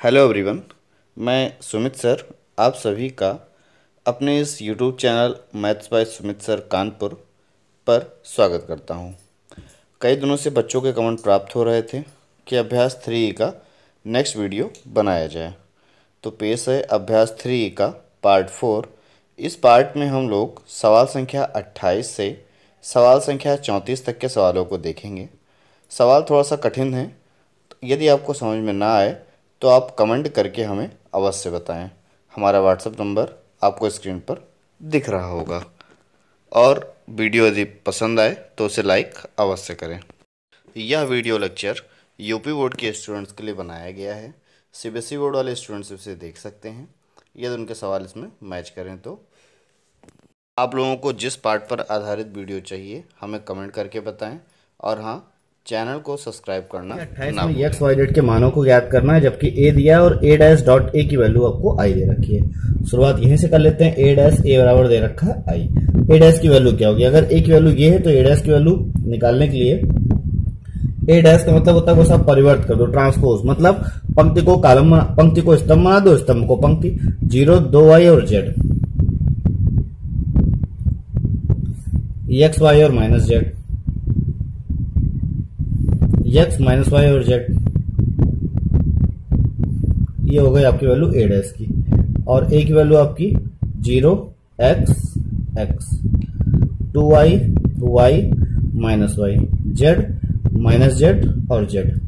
Hello everyone, मैं Sumit sir आप सभी का अपने इस YouTube channel maths by Sumit sir Kanpur पर स्वागत करता हूं। कई दिनों से बच्चों के कमेंट प्राप्त हो रहे थे कि अभ्यास 3 का नेक्स्ट वीडियो बनाया जाए, तो पेश है अभ्यास 3 का पार्ट 4। इस पार्ट में हम लोग सवाल संख्या 28 से सवाल संख्या 34 तक के सवालों को देखेंगे। सवाल थोड़ा सा कठिन है, यदि आपको समझ में ना आए तो आप कमेंट करके हमें अवश्य बताएं। हमारा व्हाट्सएप नंबर आपको स्क्रीन पर दिख रहा होगा, और वीडियो यदि पसंद आए तो उसे लाइक अवश्य करें। यह वीडियो लेक्चर यूपी बोर्ड के स्टूडेंट्स के लिए बनाया गया है। सीबीएसई बोर्ड वाले स्टूडेंट्स इसे देख सकते हैं यदि उनके सवाल इसमें मैच करें तो। आप लोगों को जिस पार्ट पर आधारित वीडियो चाहिए हमें कमेंट करके बताएं, और हाँ, चैनल को सब्सक्राइब करना 28 में एक्स वाई जेड के मानों को ज्ञात करना है, जबकि ए दिया और ए डैश डॉट ए की वैल्यू आपको आई दे रखी है। शुरुआत यहीं से कर लेते हैं। ए डैश ए बराबर दे रखा है आई। ए डैश की वैल्यू क्या होगी? अगर ए की वैल्यू ये है तो ए डैश की वैल्यू निकालने के लिए ए डैश का मतलब होता है वो सब परिवर्त कर दो, ट्रांसपोज, मतलब पंक्ति को कॉलम, पंक्ति को स्तंभ बना दो, स्तंभ को पंक्ति। 0 2 वाई और जेड, एक्स वाई और minus z, x minus y और जेड, ये हो गई आपकी वैल्यू ए डैश की। और ए की वैल्यू आपकी 0 x x, 2 y y minus y, z minus z और जेड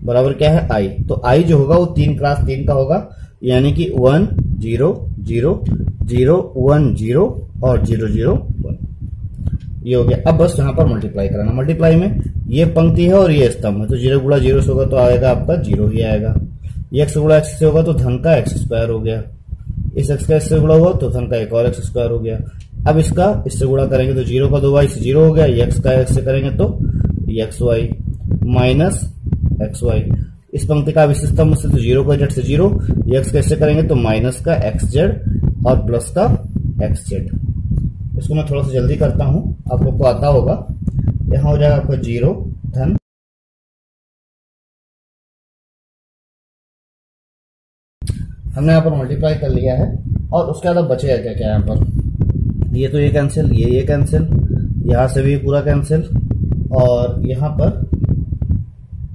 बराबर क्या है? आई। तो आई जो होगा वो 3 क्रॉस 3 का होगा, यानी कि 1 0 0 0 1 0 और 0 0 1, ये हो गया। अब बस यहाँ पर मल्टीप्लाई कराना। मल्टीप्लाई में ये पंक्ति है और ये स्तंभ है, तो 0 गुणा 0 से होगा तो आएगा आपका 0 ही आएगा। एक्स गुणा एक्स से होगा तो धन का एक्स स्क्वायर हो गया। इस एक्स का इससे गुणा हुआ तो धन का एक और एक्स स्क्वायर हो गया। अब इसका इससे गुणा करेंगे तो 0 का 2 वाई से 0 हो गया। एक्स का एक्स से करेंगे तो x y minus x y. इस पंक्ति का इस स्तंभ से तो 0 का जेड से 0, एक्स का इससे करेंगे तो माइनस का एक्स जेड और प्लस का एक्स जेड। इसको मैं थोड़ा सा जल्दी करता हूं, आप लोग को आता होगा। यहां हो जाएगा आपका 0 धन, हमने यहाँ पर मल्टीप्लाई कर लिया है। और उसके बाद अब बचेगा क्या क्या यहाँ पर? ये तो ये कैंसिल, ये कैंसिल, यहां से भी पूरा कैंसिल, और यहाँ पर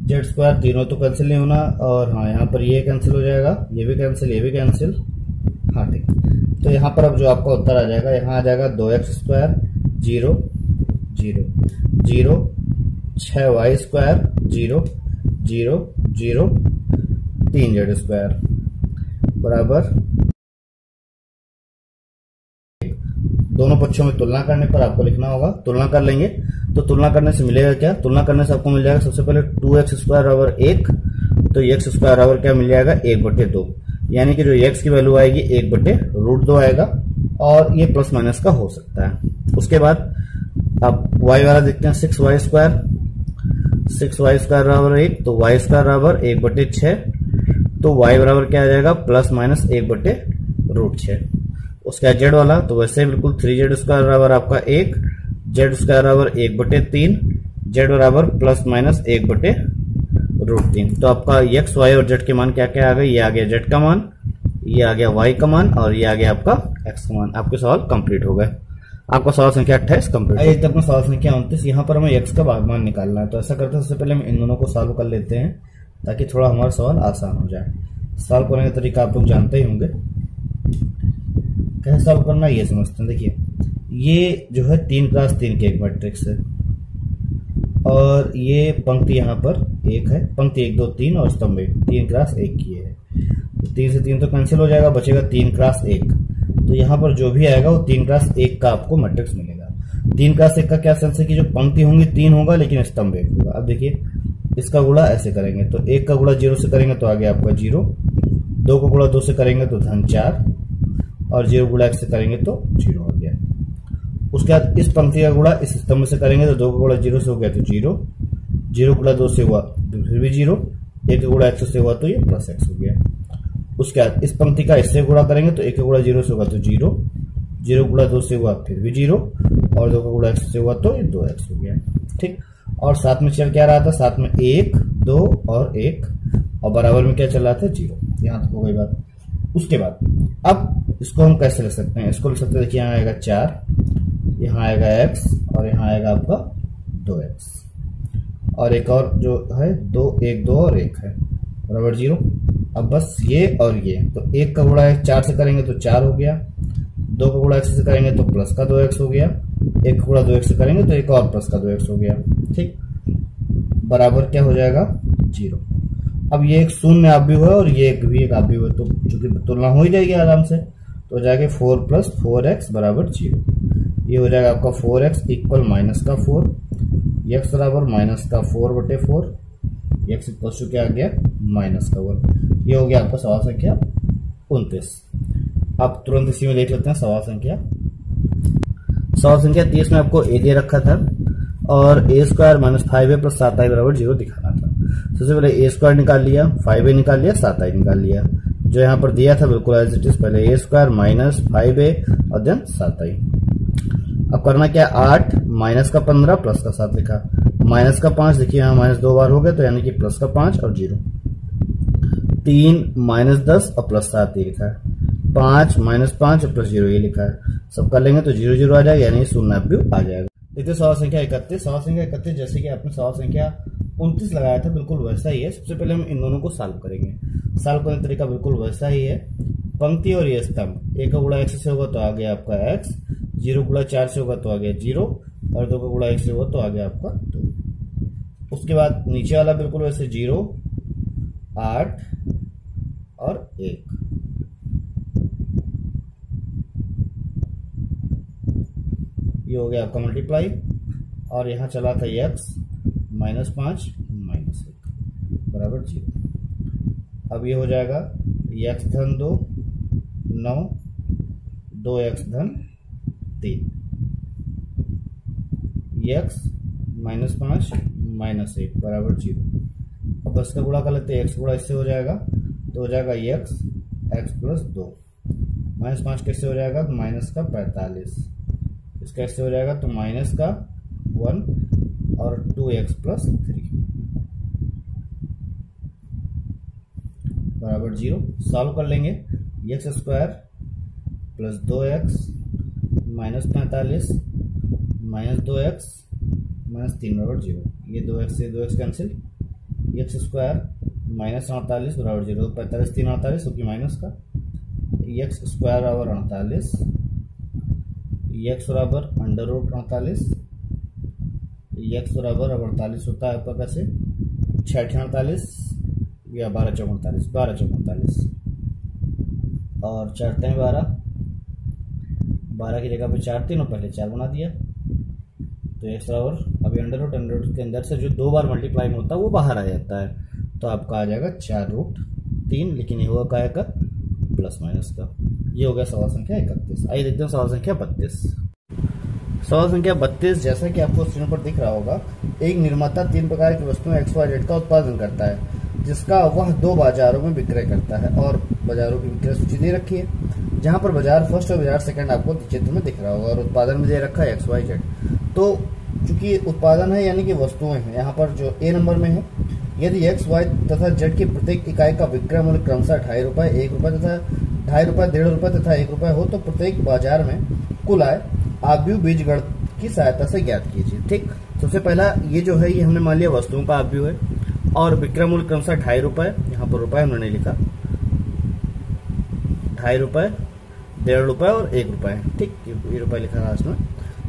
जेड स्क्वायर तीनों तो कैंसिल नहीं होना, और हाँ यहाँ पर ये कैंसिल हो जाएगा, ये भी कैंसिल, ये भी कैंसिल। हाँ ठीक, तो यहाँ पर अब जो आपका उत्तर आ जाएगा, यहाँ आ जाएगा 2x square 0 0 0 6y square 0 0 0 3z square बराबर। दोनों पक्षों में तुलना करने पर आपको लिखना होगा। तुलना कर लेंगे तो तुलना करने से मिलेगा क्या? तुलना करने से आपको मिल जाएगा सबसे पहले 2x स्क्वायर बराबर 1, तो x स्क्वायर बराबर क्या मिल जाएगा? 1/2, यानी कि जो x की वैल्यू आएगी 1/√2 आएगा, और ये प्लस माइनस का हो सकता है। उसके बाद आप y वाला देखते हैं, 6y स्क्वायर, 6y स्क्वायर बराबर 1, तो y स्क्वायर बराबर 1/6, तो y बराबर क्या आ जाएगा? Plus minus 1/√6। उसके बाद जेड वाला, तो वैसे बिल्कुल 3z स्क्वायर बराबर आपका 1, जेड स्क्वायर बराबर 1/3, जेड बराबर प्लस माइनस 1/√3। तो आपका एक्स वाई और जेड के मान क्या क्या आ गए? ये आ गया जेड का मान, ये आ गया वाई का मान, और ये आ गया आपका एक्स का मान। आपके सवाल कंप्लीट हो गए। आपका सवाल संख्या 28 कंप्लीट। आइए तक में सवाल संख्या 29। यहाँ पर हमें एक्स का भागमान निकालना है, तो ऐसा करते हैं सबसे पहले हम इन दोनों को सॉल्व कर लेते हैं ताकि थोड़ा हमारा सवाल आसान हो जाए। सॉल्व करने का तरीका आप लोग जानते ही होंगे, कैसे सॉल्व करना ये समझते हैं। देखिए, ये जो है 3 क्रॉस 3 के एक मैट्रिक्स है, और ये पंक्ति यहाँ पर 1 है, पंक्ति 1 2 3 और स्तंभ 1, 3 क्रॉस 1 की है। तो 3 से 3 तो कैंसिल हो जाएगा, बचेगा 3 क्रॉस 1। तो यहाँ पर जो भी आएगा वो 3 क्रॉस 1 का आपको मैट्रिक्स मिलेगा। 3 क्रॉस 1 का क्या सेंस है कि जो पंक्ति होंगी 3 होगा लेकिन स्तंभ 1 होगा। अब देखिए, इसका गुणा ऐसे करेंगे तो 1 का गुणा 0 से करेंगे तो आ गया आपका 0, 2 का गुणा 2 से करेंगे तो धन 4, और 0 गुणा 1 से करेंगे तो 0 हो गया। उसके बाद इस पंक्ति का गुणा इस स्तंभ से करेंगे तो 2 का गुणा 0 से हो गया तो 0, 0 गुणा 2 से हुआ तो फिर भी 0, 1 का गुणा x से हुआ तो ये प्लस x हो गया। उसके बाद इस पंक्ति का इससे गुणा करेंगे तो 1 का गुणा 0 से होगा तो 0, 0 गुणा 2 से हुआ फिर भी 0, और 2 का गुणा x से हुआ तो ये 2x हो गया। ठीक, और साथ में चल क्या रहा था? साथ में 1 2 और 1, और बराबर में क्या चल रहा था? 0। यहां तक हो गई बात। उसके बाद अब इसको हम कैसे लिख सकते हैं, इसको लिख सकते हैं, देखिए यहाँ आएगा 4, यहाँ आएगा x और यहाँ आएगा आपका 2x, और एक और जो है 2, 1 2 और 1 है बराबर 0। अब बस ये और ये, तो 1 का गुणा 4 से करेंगे तो 4 हो गया, 2 का गुणा x से करेंगे तो प्लस का 2x हो गया, 1 का गुणा 2x से करेंगे तो एक और प्लस का 2x हो गया, ठीक, बराबर क्या हो जाएगा 0। अब ये एक शून्य आव्यूह है और ये एक भी एक आव्यूह है, तो चूंकि तुलना हो ही जाएगी आराम से, तो हो जाएगा 4 + 4x बराबर 0। ये हो जाएगा आपका 4x इक्वल -4, x बराबर -4/4, x इक्वल टू क्या आ गया -1। ये हो गया आपका सवाल संख्या 29। अब तुरंत इसी में देख लेते हैं सवाल संख्या 30 में आपको a दे रखा था और a² - 5a + 7i बराबर 0 दिखाना था। सबसे पहले a² निकाल लिया, 5a निकाल लिया, 7i निकाल लिया, जो यहाँ पर दिया था बिल्कुल एज इट इज, पहले a² - 5a और देन 7i। अब करना क्या, 8 -15 + 7 लिखा, -5 देखिए यहाँ -2 बार हो गया, तो यानी कि +5 और 0, 3 -10 और +7 ये लिखा है, 5 -5 और +0 ये लिखा है, सब कर लेंगे तो 0 0 आ जाएगा, यानी शून्य आव्यूह आ जाएगा। देखते सवाल संख्या 31। सवाल संख्या 31 जैसे कि आपने सवाल संख्या 29 लगाया था बिल्कुल वैसा ही है। सबसे पहले हम इन दोनों को सॉल्व करेंगे। सॉल्व करने का तरीका बिल्कुल वैसा ही है, पंक्ति और ये स्तंभ, 1 का गुणा x से होगा तो आ गया आपका x, 0 गुणा 4 से होगा तो आ गया 0, और 2 का गुणा 1 से होगा तो आ गया आपका 2। उसके बाद नीचे वाला बिल्कुल वैसे 0, 8 और 1। ये हो गया आपका मल्टीप्लाई, और यहाँ चला था x -5 -1 बराबर 0। अब ये हो जाएगा x धन 2 9, 2x धन 3, x -5 -1 बराबर 0। अब इसका गुणा कर लेते हैं, x गुणा इससे हो जाएगा तो हो जाएगा x + 2, -5 कैसे हो जाएगा -45, इसका ऐसे हो जाएगा तो -1 और 2x + 3 बराबर 0। सॉल्व कर लेंगे, x² + 2x -45 -2x -3 बराबर 0। ये 2x से 2x कैंसिल, x² -48 बराबर 0, 45 3 48 क्योंकि माइनस का, x² बराबर 48, x बराबर √48, x बराबर 48 होता है आपका कैसे 6 48 या 12 चौक 48 और 4 × 12 की जगह पे 4 3 और पहले 4 बना दिया, तो x बराबर अभी √√ के अंदर से जो 2 बार मल्टीप्लाई में होता है वो बाहर आ जाता है, तो आपका आ जाएगा 4√3, लेकिन ये हुआ क्या का प्लस माइनस का। ये हो गया सवाल संख्या 31। आइए देखते हैं सवाल संख्या 32। सवाल संख्या 32 जैसा कि आपको स्क्रीन पर दिख रहा होगा, एक निर्माता 3 प्रकार की वस्तुएं XYZ का उत्पादन करता है जिसका वह 2 बाजारों में विक्रय करता है, और बाजारों की विक्रय सूची दे रखी है जहां पर बाजार फर्स्ट और बाजार सेकंड आपको चित्र में दिख रहा होगा, और उत्पादन में दे रखा है XYZ। तो चूंकि उत्पादन है यानी कि वस्तुएं हैं, यहाँ पर जो A नंबर में है, यदि X, Y तथा Z की प्रत्येक इकाई का विक्रय मूल्य क्रमशः 2.5 रुपए, 1 रुपए तथा 2.5 रुपए, 1.5 रुपए तथा 1 रुपए हो, तो प्रत्येक बाजार में कुल आय आव्यूह बीजगणित की सहायता से ज्ञात कीजिए। ठीक, सबसे पहला ये जो है ये हमने मान लिया वस्तुओं का आव्यूह है, और विक्रय मूल्य क्रमशः 2.5 रुपए, यहाँ पर रुपए हमने नहीं लिखा, 2.5 रुपए, 1.5 रुपए और 1 रुपए। ठीक, ये रुपए लिखा लास्ट में।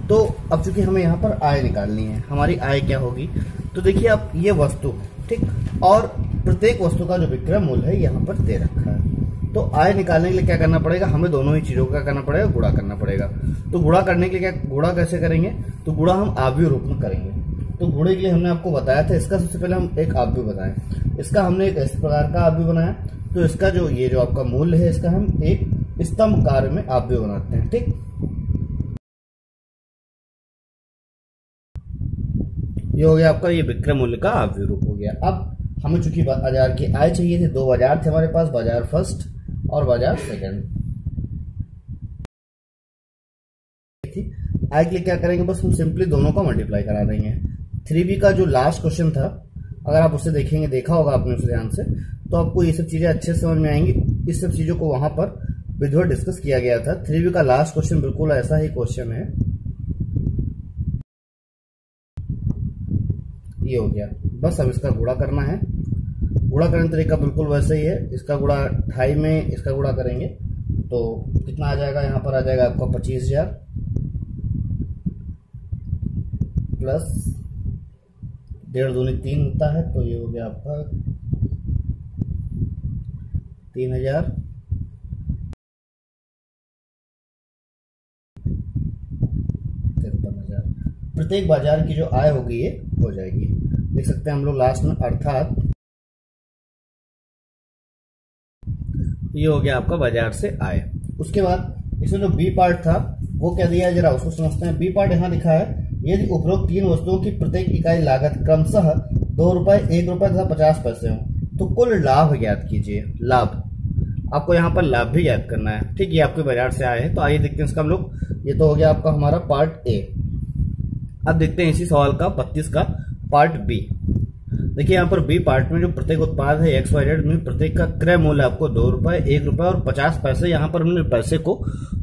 तो अब चूंकि हमें यहाँ पर आय निकालनी है, हमारी आय क्या होगी, तो देखिए आप ये वस्तु है, ठीक, और प्रत्येक वस्तु का जो विक्रय मूल्य है यहाँ पर दे रखा है। तो आय निकालने के लिए क्या करना पड़ेगा, हमें दोनों ही चीजों का करना पड़ेगा, गुणा करना पड़ेगा। तो गुणा करने के लिए क्या, गुणा कैसे करेंगे, तो गुणा हम आव्यूह रूप में करेंगे। तो गुणे के लिए हमने आपको बताया था, इसका सबसे पहले हम एक आव्यूह बताएं, इसका हमने एक इस प्रकार का आव्यूह बनाया, तो इसका जो ये जो आपका मूल्य है इसका हम एक स्तंभ कार्य में आव्यूह बनाते हैं। ठीक, ये हो गया आपका ये विक्रय मूल्य का आव्यूह रूप हो गया। अब हमें चूंकि बाजार की आय चाहिए थे, 2 बाजार थे हमारे पास, बाजार फर्स्ट और बाजार सेकंड। आय के लिए क्या करेंगे, बस हम सिंपली दोनों का मल्टीप्लाई करा देंगे। 3b का जो लास्ट क्वेश्चन था, अगर आप उसे देखेंगे, देखा होगा आपने उसे ध्यान से, तो आपको ये सब चीजें अच्छे से समझ में आएंगी। इस सब चीजों को वहां पर विधिवत डिस्कस किया गया था। 3B का लास्ट क्वेश्चन बिल्कुल ऐसा ही क्वेश्चन है। ये हो गया, बस अब इसका गुणा करना है। गुणा करने का तरीका बिल्कुल वैसे ही है। इसका गुणा 2.5 में इसका गुणा करेंगे तो कितना आ जाएगा, यहाँ पर आ जाएगा आपका 25,000 प्लस 1.5 दूनी 3 होता है, तो ये हो गया आपका 3,000 53,000। प्रत्येक बाजार की जो आय होगी ये हो जाएगी, देख सकते हैं हम लोग लास्ट में। अर्थात ये हो गया आपका बाजार से आय। उसके बाद इसमें जो बी पार्ट था वो क्या दिया है जरा उसको समझते हैं। बी पार्ट यहाँ लिखा है, यदि उपरोक्त 3 वस्तुओं की प्रत्येक इकाई लागत क्रमशः 2 रुपए, 1 रुपए तथा 50 पैसे हो तो कुल लाभ ज्ञात कीजिए। लाभ, आपको यहाँ पर लाभ भी ज्ञात करना है। ठीक, ये आपके बाजार से आए हैं। तो आइए देखते हैं इसका हम लोग। ये तो हो गया आपका हमारा पार्ट ए। अब देखते हैं इसी सवाल का 32 का पार्ट बी। देखिए यहाँ पर बी पार्ट में जो प्रत्येक उत्पाद है XYZ में प्रत्येक का क्रय मूल्य आपको 2 रुपए, 1 रुपए और 50 पैसे। यहाँ पर हमने पैसे को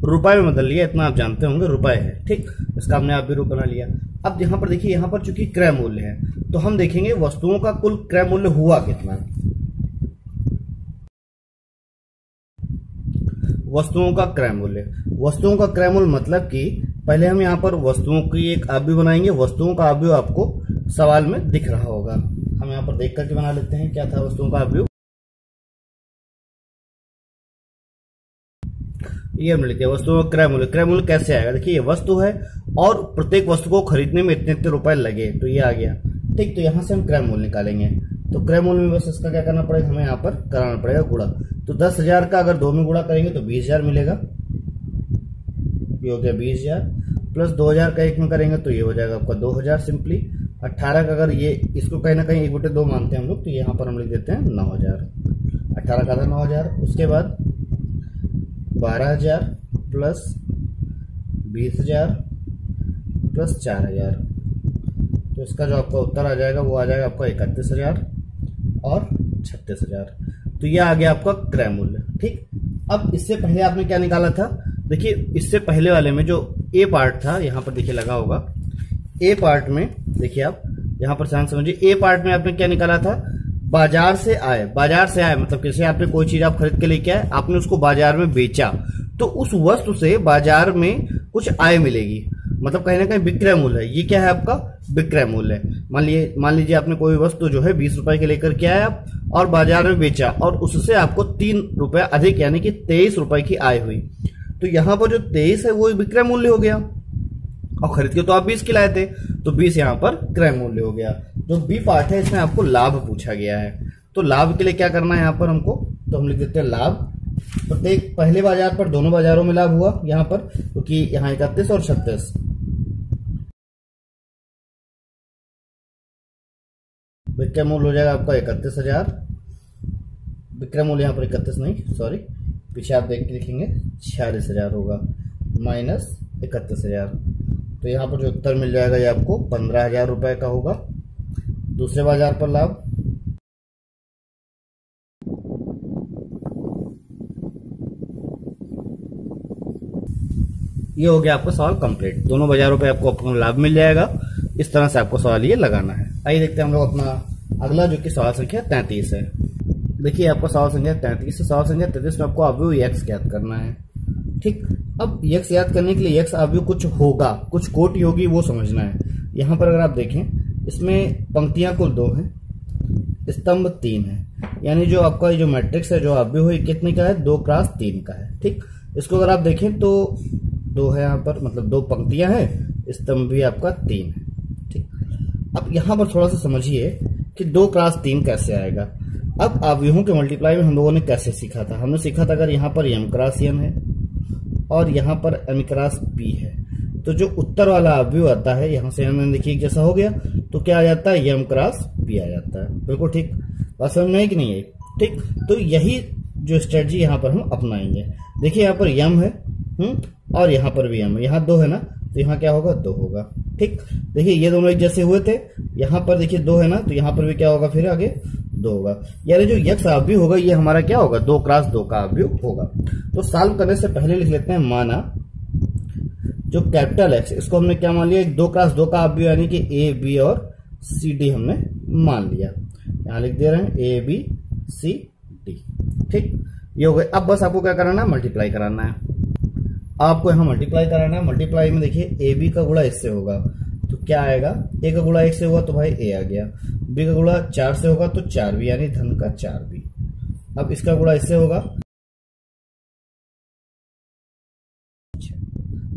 रुपए में बदल लिया, इतना आप जानते होंगे रुपए है। ठीक, इसका हमने आप भी रूप बना लिया। अब यहाँ पर देखिए, यहाँ पर चूंकि क्रय मूल्य है तो हम देखेंगे वस्तुओं का कुल क्रय मूल्य हुआ कितना। वस्तुओं का क्रय मूल्य, वस्तुओं का क्रय मूल्य मतलब कि पहले हम यहाँ पर वस्तुओं की एक आव्यूह बनाएंगे। वस्तुओं का आव्यूह आपको सवाल में दिख रहा होगा, हम यहाँ पर देख करके बना लेते हैं। क्या था वस्तुओं का आव्यूह, ये हमने लिखा वस्तुओं का क्रय मूल्य। क्रय मूल्य कैसे आएगा, देखिए ये वस्तु है और प्रत्येक वस्तु को खरीदने में इतने इतने रुपए लगे, तो ये आ गया। ठीक, तो यहाँ से हम क्रय मूल्य निकालेंगे। तो क्रय मूल्य में बस इसका क्या करना पड़ेगा, हमें यहाँ पर कराना पड़ेगा गुणा। तो 10,000 का अगर 2 में गुणा करेंगे तो 20,000 मिलेगा, ये हो गया 20,000। प्लस 2,000 का 1 में करेंगे तो ये हो जाएगा आपका 2,000 सिंपली। 18 का अगर ये इसको कहीं ना कहीं 1/2 मानते हैं हम लोग, तो यहाँ पर हम लिख देते हैं 9,000। 18 का था 9,000। उसके बाद 12,000 प्लस 20,000 प्लस 4,000, तो इसका जो आपका उत्तर आ जाएगा वो आ जाएगा आपका 31,000 और 36,000। तो ये आ गया आपका क्रय मूल्य। ठीक, अब इससे पहले आपने क्या निकाला था, देखिए इससे पहले वाले में जो ए पार्ट था, यहाँ पर देखिए लगा होगा ए पार्ट में, देखिए आप यहाँ पर ध्यान समझिए। ए पार्ट में आपने क्या निकाला था, बाजार से आए। बाजार से आए मतलब कैसे, आपने कोई चीज आप खरीद के लेके आए, आपने उसको बाजार में बेचा, तो उस वस्तु से बाजार में कुछ आय मिलेगी, मतलब कहीं ना कहीं विक्रय मूल्य है। ये क्या है आपका विक्रय मूल्य। मान लीजिए आपने कोई वस्तु जो है 20 रुपए के लेकर के आया और बाजार में बेचा और उससे आपको 3 रुपए अधिक यानी कि 23 रुपए की आय हुई, तो यहाँ पर जो 23 है वो विक्रय मूल्य हो गया। और खरीद के तो आप 20 की लाए थे, तो 20 यहाँ पर क्रय मूल्य हो गया। जो बी पार्ट है इसमें आपको लाभ पूछा गया है, तो लाभ के लिए क्या करना है यहाँ पर हमको, तो हम लिख देते हैं लाभ। प्रत्येक पहले बाजार पर दोनों बाजारों में लाभ हुआ यहाँ पर, क्योंकि यहाँ 31 और 36। विक्रय मूल्य हो जाएगा आपका 31,000। विक्रय मूल्य यहाँ पर 31 नहीं, सॉरी, पीछे आप देख के लिखेंगे 46,000 होगा माइनस 31,000। तो यहाँ पर जो उत्तर मिल जाएगा ये आपको 15,000 रुपए का होगा। दूसरे बाजार पर लाभ, ये हो गया आपका सवाल कंप्लीट। दोनों बाजारों पे आपको अपना लाभ मिल जाएगा। इस तरह से आपको सवाल ये लगाना है। आइए देखते हैं हम लोग अपना अगला, जो कि सवाल संख्या 33 है। देखिए आपका सवाल संख्या 33 है। सवाल संख्या 33 में आपको आव्यूह x ज्ञात करना है। ठीक, अब x ज्ञात करने के लिए x आव्यूह कुछ होगा, कुछ कोटि होगी, वो समझना है। यहाँ पर अगर आप देखें इसमें पंक्तियां कुल 2 हैं, स्तंभ 3 है, यानी जो आपका जो मैट्रिक्स है जो आव्यूह है कितने का है, 2 क्रॉस 3 का है। ठीक, इसको अगर आप देखें तो 2 है यहाँ पर, मतलब 2 पंक्तियां हैं, स्तंभ भी आपका 3 है। ठीक, अब यहाँ पर थोड़ा सा समझिए कि 2 क्रॉस 3 कैसे आएगा। अब आव्यूहों के मल्टीप्लाई में हम लोगों ने कैसे सीखा था, हमने सीखा था अगर यहाँ पर m क्रॉस n है और यहाँ पर n क्रॉस p है, तो जो उत्तर वाला आव्यूह आता है, यहाँ से हमने देखिए जैसा हो गया, तो क्या आ जाता है, m क्रॉस p आ जाता है। बिल्कुल ठीक, बात समझ में है कि नहीं है। ठीक, तो यही जो स्ट्रेटजी यहाँ पर हम अपनाएंगे। देखिए यहाँ पर m है और यहाँ पर भी m है, यहाँ 2 है ना, तो यहाँ क्या होगा, 2 होगा। ठीक, देखिए ये दोनों एक जैसे हुए थे, यहाँ पर देखिए 2 है ना, तो यहाँ पर भी क्या होगा, फिर आगे 2 होगा। यानी जो यक्स अवयव होगा ये हमारा क्या होगा, 2 क्रॉस 2 का अवयव होगा। तो सॉल्व करने से पहले लिख लेते हैं, माना जो कैपिटल एक्स इसको हमने क्या मान लिया, 2 क्रॉस 2 का अवयव यानी कि ए बी और सी डी हमने मान लिया। यहां लिख दे रहे हैं ए बी सी डी। ठीक, ये हो गए। अब बस आपको क्या कराना है, मल्टीप्लाई कराना है। आपको यहां मल्टीप्लाई कराना है। मल्टीप्लाई में देखिए ए बी का गुणा इससे होगा तो क्या आएगा, ए का गुणा 1 से होगा तो भाई ए आ गया, बी का गुणा 4 से होगा तो 4b यानी धन का 4b। अब इसका गुणा इससे होगा।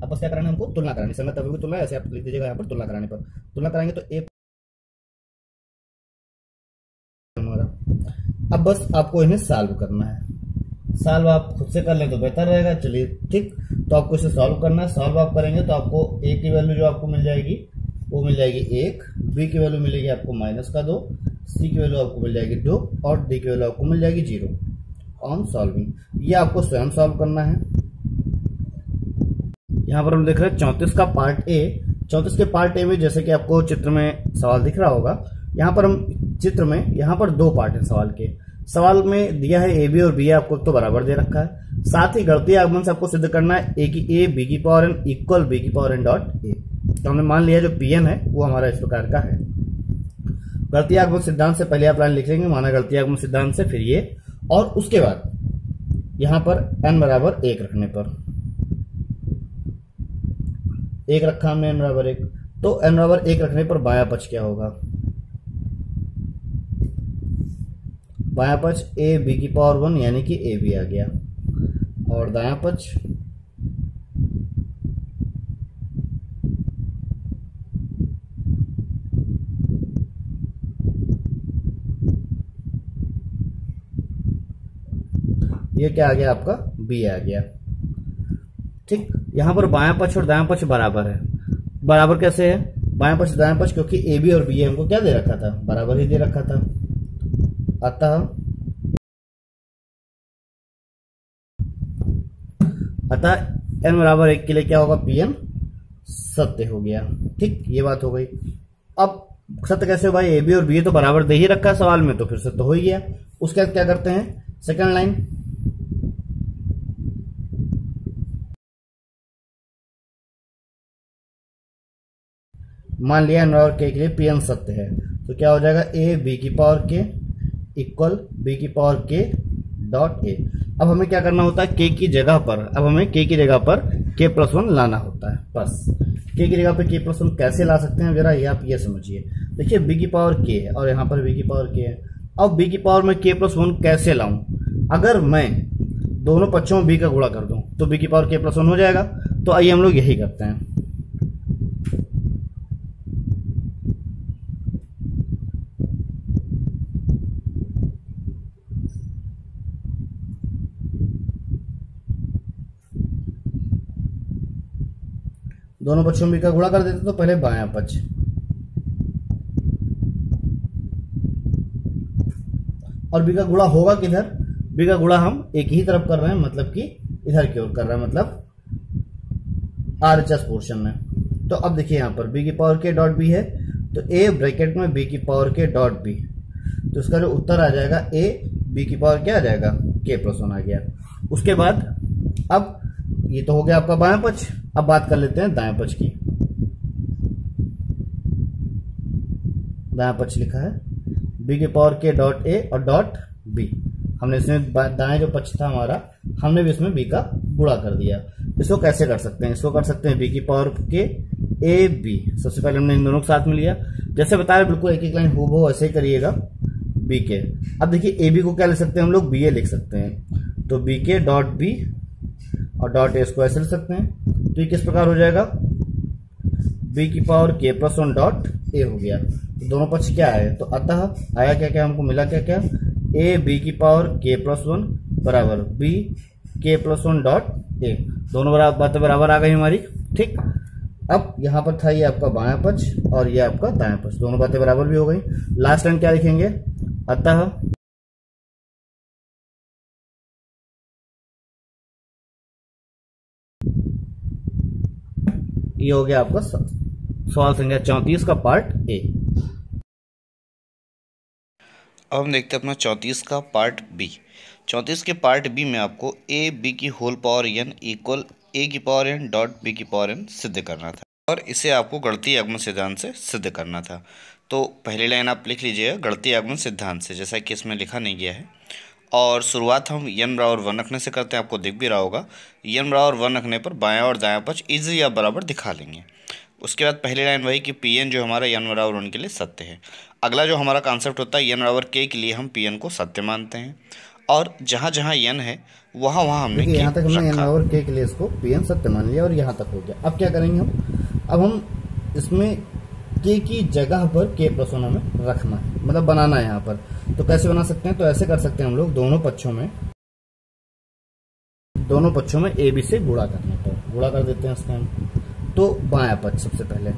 अब बस क्या कराना है, हमको तुलना करानी, संगत अवयव की तुलना, ऐसे आप लिख दीजिएगा यहाँ पर तुलना कराने पर। तुलना कराएंगे तो ए, अब बस आपको इन्हें सॉल्व करना है। सॉल्व आप खुद से कर ले तो बेहतर रहेगा। चलिए ठीक, तो आपको इसे सॉल्व करना है। सॉल्व आप करेंगे तो आपको ए की वैल्यू जो आपको मिल जाएगी वो मिल जाएगी 1, बी की वैल्यू मिलेगी आपको -2, सी की वैल्यू आपको मिल जाएगी 2 और डी की वैल्यू आपको मिल जाएगी 0 ऑन सॉल्विंग। ये आपको स्वयं सॉल्व करना है। यहां पर हम देख रहे हैं 34 का पार्ट ए। 34 के पार्ट ए में जैसे कि आपको चित्र में सवाल दिख रहा होगा, यहाँ पर हम चित्र में यहाँ पर 2 पार्ट है सवाल के। सवाल में दिया है ए बी और बी आपको तो बराबर दे रखा है। साथ ही गणितीय आगमन से आपको सिद्ध करना है ए बी की पावर एन इक्वल बी की पावर एन डॉट ए। तो हमने मान लिया जो पी एन है वो हमारा इस प्रकार का है। गणितीय आगमन सिद्धांत से पहले आप लाइन लिख लेंगे, माना गणितीय आगमन सिद्धांत से, फिर ये, और उसके बाद यहां पर n बराबर 1 रखने पर 1 रखा हमने, n बराबर 1, तो n बराबर 1 रखने पर बायां पक्ष क्या होगा, बायां पक्ष ए बी की पावर 1 यानी कि ए बी आ गया, और दायां पक्ष ये क्या आ गया आपका, बी आ गया। ठीक, यहां पर बायां पक्ष और दायां पक्ष बराबर है। बराबर कैसे है, बायां पक्ष दायां पक्ष, क्योंकि ए बी और बी हमको क्या दे रखा था, बराबर ही दे रखा था। अतः n बराबर 1 के लिए क्या होगा, पी एन सत्य हो गया। ठीक, ये बात हो गई। अब सत्य कैसे हो भाई, ए बी और बी तो बराबर दे ही रखा है सवाल में, तो फिर सत्य हो ही गया। उसके बाद क्या करते हैं, सेकंड लाइन, मान लिया n बराबर के लिए पी एन सत्य है, तो क्या हो जाएगा, ए बी की पावर के इक्वल बी की पावर के डॉट ए। अब हमें क्या करना होता है, के की जगह पर, अब हमें के की जगह पर के प्लस 1 लाना होता है। बस के की जगह पर के प्लस 1 कैसे ला सकते हैं जरा ये आप ये समझिए। देखिए बी की पावर के है और यहाँ पर बी की पावर के है। अब बी की पावर में के प्लस 1 कैसे लाऊं, अगर मैं दोनों पक्षों में बी का गुणा कर दूं तो बी की पावर के प्लस 1 हो जाएगा। तो आइए हम लोग यही करते हैं। दोनों पक्षों में बी का गुणा कर देते तो पहले बायां पक्ष, और बी का गुणा होगा किधर, बी का गुणा हम एक ही तरफ कर रहे हैं, मतलब कि इधर की ओर कर रहे हैं, मतलब आरएचएस पोर्शन में। तो अब देखिए यहां पर बी की पावर के डॉट बी है, तो ए ब्रैकेट में बी की पावर के डॉट बी, तो इसका जो उत्तर आ जाएगा ए बी की पावर क्या आ जाएगा, के प्लस 1 आ गया। उसके बाद अब ये तो हो गया आपका बायां पक्ष। अब बात कर लेते हैं दायां पक्ष की। दायां पक्ष लिखा है बी के पावर के डॉट ए और डॉट बी। हमने इसमें दाएं जो पक्ष था हमारा, हमने भी इसमें बी का गुणा कर दिया। इसको कैसे कर सकते हैं, इसको कर सकते हैं बी की पावर के ए बी। सबसे पहले हमने इन दोनों को साथ में लिया, जैसे बताया बिल्कुल एक एक लाइन हूबहू ऐसे ही करिएगा बी के। अब देखिए ए बी को क्या लिख सकते हैं हम लोग, बी ए लिख सकते हैं, तो बी के डॉट बी और डॉट ए को ऐसे लिख सकते हैं। तो ये किस प्रकार हो जाएगा, बी की पावर के प्लस 1 डॉट ए हो गया। तो दोनों पक्ष क्या है, तो अतः आया क्या क्या, हमको मिला क्या क्या, ए बी की पावर के प्लस 1 बराबर बी के प्लस 1 डॉट ए। दोनों बातें बराबर आ गई हमारी। ठीक, अब यहां पर था ये आपका बायां पक्ष और ये आपका दायां पक्ष, दोनों बातें बराबर भी हो गई। लास्ट लाइन क्या लिखेंगे, अतः ये हो गया आपका सवाल संख्या 34 का पार्ट ए। अब हम देखते हैं अपना 34 का पार्ट बी। 34 के पार्ट बी में आपको ए बी की होल पावर एन इक्वल ए की पावर एन डॉट बी की पावर एन सिद्ध करना था और इसे आपको गणितीय आगमन सिद्धांत से सिद्ध करना था। तो पहली लाइन आप लिख लीजिएगा गणितीय आगमन सिद्धांत से, जैसा कि इसमें लिखा नहीं गया है। और शुरुआत हम n बराबर 1 रखने से करते हैं। आपको दिख भी रहा होगा n बराबर 1 रखने पर बायां और दायां पक्ष इजीली आप बराबर दिखा लेंगे। उसके बाद पहली लाइन वही कि Pn जो हमारा n बराबर 1 के लिए सत्य है। अगला जो हमारा कॉन्सेप्ट होता है n बराबर k के लिए हम Pn को सत्य मानते हैं और जहाँ जहाँ n है वहाँ वहाँ हमने यहाँ तक हमने n बराबर k के लिए इसको Pn सत्य मान लिया और यहाँ तक हो गया। अब क्या करेंगे हम, अब हम इसमें k की जगह पर k+1 हमें रखना है, मतलब बनाना है यहाँ पर। तो कैसे बना सकते हैं, तो ऐसे कर सकते हैं हम लोग दोनों पक्षों में a b से गुणा करने पर गुणा कर देते हैं इसका हम। तो बायां पक्ष सबसे पहले,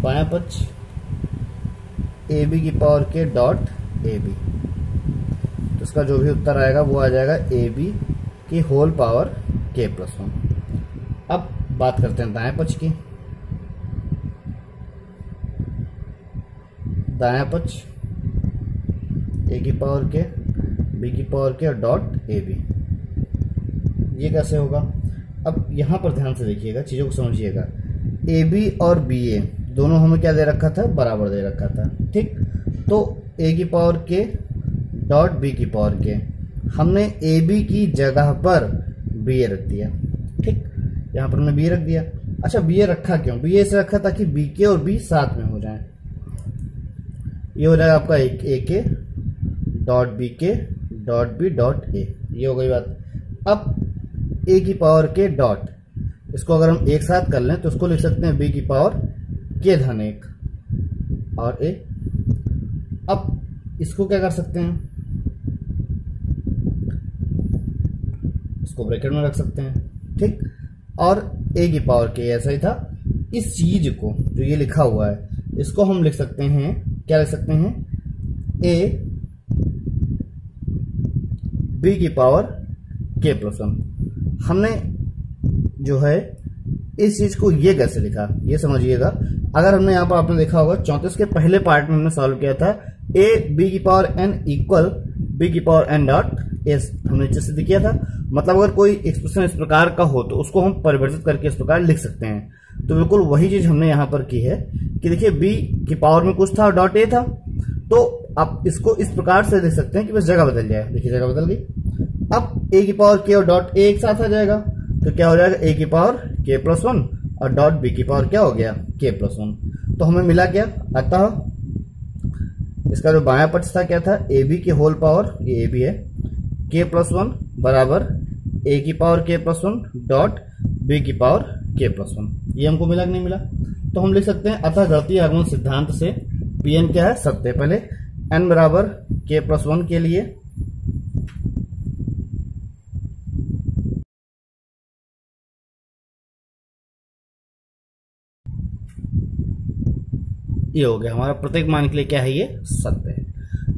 बायां पक्ष ए बी की पावर के डॉट ए बी, तो इसका जो भी उत्तर आएगा वो आ जाएगा ए बी की होल पावर k+1। अब बात करते हैं दाएं पक्ष की। दायां पक्ष ए की पावर के बी की पावर के और डॉट ए बी, ये कैसे होगा। अब यहां पर ध्यान से देखिएगा, चीजों को समझिएगा। ए बी और बी ए दोनों हमें क्या दे रखा था, बराबर दे रखा था, ठीक। तो ए की पावर के डॉट बी की पावर के, हमने ए बी की जगह पर बी ए रख दिया, ठीक। यहां पर हमने बी रख दिया। अच्छा, बी ए रखा क्यों, बी ए से रखा ताकि बी के और बी साथ में हो जाए। ये हो जाएगा आपका ए के डॉट बी के डॉट बी डॉट ए, ये हो गई बात। अब ए की पावर के डॉट, इसको अगर हम एक साथ कर लें तो इसको लिख सकते हैं बी की पावर के धन 1 और ए। अब इसको क्या कर सकते हैं, इसको ब्रैकेट में रख सकते हैं, ठीक। और ए की पावर के, ऐसा ही था। इस चीज को जो ये लिखा हुआ है इसको हम लिख सकते हैं, क्या लिख सकते हैं, ए बी की पावर k+1। हमने जो है इस चीज को ये कैसे लिखा, ये समझिएगा। अगर हमने यहाँ पर आपने देखा होगा 34 के पहले पार्ट में हमने सॉल्व किया था ए बी की पावर n इक्वल बी की पावर n डॉट एस, हमने नीचे सिद्ध किया था। मतलब अगर कोई एक्सप्रेशन इस प्रकार का हो तो उसको हम परिवर्तित करके इस प्रकार लिख सकते हैं। तो बिल्कुल वही चीज हमने यहाँ पर की है कि देखिए बी की पावर में कुछ था और डॉट ए था, तो आप इसको इस प्रकार से लिख सकते हैं कि बस जगह बदल जाए। देखिए जगह बदल गई। अब ए की पावर के और डॉट ए एक साथ आ जाएगा, तो क्या हो जाएगा, ए की पावर k+1 और डॉट बी की पावर क्या हो गया, k+1। तो हमें मिला क्या, अतः इसका जो बायां पक्ष था क्या था, ए बी की होल पावर, ये ए बी है, k+1 बराबर ए की पावर k+1 डॉट बी की पावर k+1। ये हमको मिला कि नहीं मिला। तो हम लिख सकते हैं अतः गणितीय आगमन सिद्धांत से Pn क्या है, सत्य। पहले n बराबर k+1 के लिए ये हो गया हमारा, प्रत्येक मान के लिए क्या है, ये सत्य है।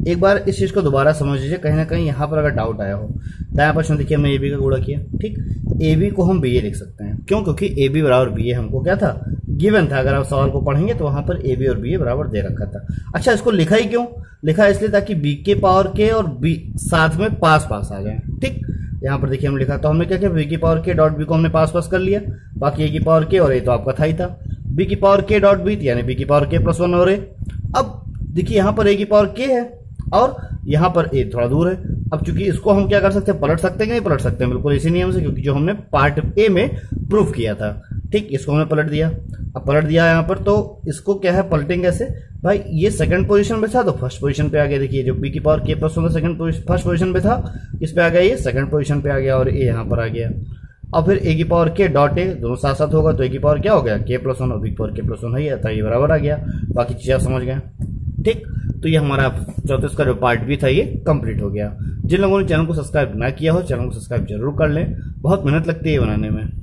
एक बार इस चीज को दोबारा समझ लीजिए, कहीं ना कहीं यहाँ पर अगर डाउट आया हो। दायां पक्ष में देखिए हमने ए बी का गुणा किया, ठीक। ए बी को हम बी ए लिख सकते हैं, क्यों, क्योंकि ए बी बराबर बी ए हमको क्या था, गिवन था। अगर आप सवाल को पढ़ेंगे तो वहां पर ए बी और बी ए बराबर दे रखा था। अच्छा, इसको लिखा ही क्यों, लिखा इसलिए ताकि बी के पावर के और बी साथ में पास पास आ जाए, ठीक। यहाँ पर देखिए हम लिखा, तो हमने क्या किया, बी की पावर के डॉट बी को हमने पास पास कर लिया, बाकी ए की पावर के और ए तो आपका था ही था, बी की पावर के डॉट बी यानी बी की पावर k+1 और ए। अब देखिए यहाँ पर ए की पावर के है और यहाँ पर ए थोड़ा दूर है। अब चूंकि इसको हम क्या कर सकते हैं, पलट सकते हैं कि नहीं पलट सकते हैं, बिल्कुल इसी नियम से, क्योंकि जो हमने पार्ट ए में प्रूफ किया था, ठीक। इसको हमने पलट दिया। अब पलट दिया यहाँ पर, तो इसको क्या है, पलटेंगे कैसे भाई, ये सेकंड पोजीशन पे था तो फर्स्ट पोजीशन पे आ गया। देखिए जो बी की पावर k+1 फर्स्ट पोजीशन पे था, इस पे आ गया, ये सेकंड पोजीशन पे आ गया और ए यहाँ पर आ गया। और फिर ए की पावर के डॉट ए दोनों साथ साथ होगा, तो ए की पावर क्या हो गया, k+1 और बी की पावर k+1 है, तो ये बराबर आ गया। बाकी चीजें आप समझ गए, ठीक। तो ये हमारा 34 का जो पार्ट बी था ये कंप्लीट हो गया। जिन लोगों ने चैनल को सब्सक्राइब ना किया हो, चैनल को सब्सक्राइब जरूर कर लें, बहुत मेहनत लगती है बनाने में।